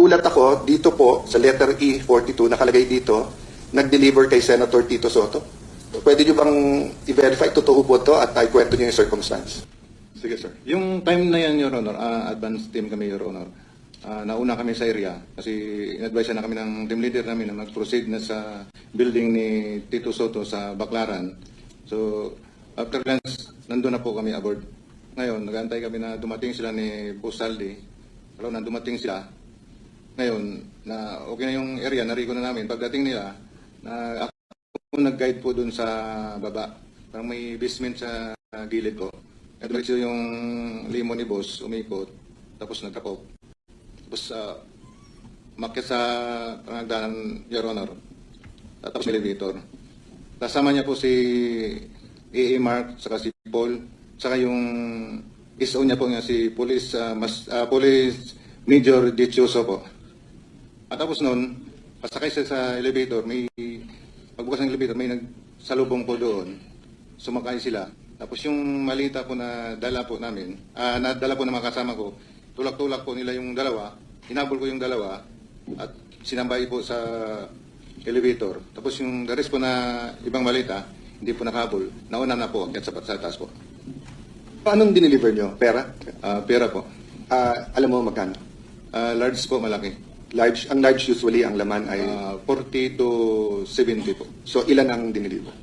nagulat ako dito po sa letter E42 nakalagay dito, nag-deliver kay Senator Tito Soto. Pwede nyo bang i-verify totoo po to at ikwento nyo yung circumstance? Sige, sir. Yung time na yan, Your Honor, advance team kami, Your Honor. Nauna kami sa area kasi in-advise na kami ng team leader namin na mag-proceed na sa building ni Tito Soto sa Baclaran. So, after lunch, nandun na po kami aboard. Ngayon, nag-aantay kami na dumating sila ni Boss Saldi. Pero na dumating sila, ngayon, na okay na yung area, nariko na namin. Pagdating nila, na ako nag-guide po dun sa baba. Parang may basement sa gilid ko. At diretso yung limo ni Boss, umikot, tapos nagkapok. Tapos, umakyat sa pangagdanan, Your Honor. Tapos elevator. Kasama niya po si A.A. Mark, saka si Paul, saka yung ISO niya po nga si Police Major Dichoso po. At tapos noon, pasakay siya sa elevator, pagbukas ng elevator, may nagsalubong po doon. Sumakay sila. Tapos yung malita po na dala po namin, nadala po ng mga kasama ko, tulak-tulak po nila yung dalawa, hinabol ko yung dalawa, at sinambay po sa elevator. Tapos yung the rest po na ibang malita, hindi po nakahabol. Nauna na po, at sa taas po. Paanong dineliver nyo? Pera? Pera po. Alam mo magkano? Large po, malaki. Large, ang large usually, ang laman ay... 40 to 70 po. So, ilan ang dineliver?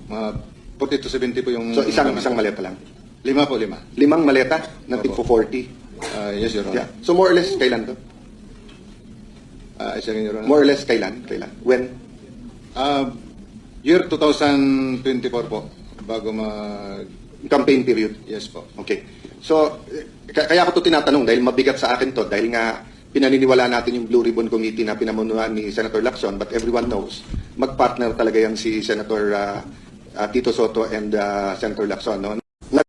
40 to 70 po yung... So, isang maleta lang? 5 po, 5. 5 maleta na tig 40? Yes, Your Honor. Yeah. So, more or less, kailan to? Your Honor. More or less, kailan? When? Year 2024 po, bago Campaign period? Yes po. Okay. So, kaya ako to tinatanong dahil mabigat sa akin to dahil nga pinaniniwala natin yung Blue Ribbon Committee na pinamunuan ni Senator Lacson, but everyone knows magpartner talaga yan si Senator Tito Soto and Senator Lacson. No?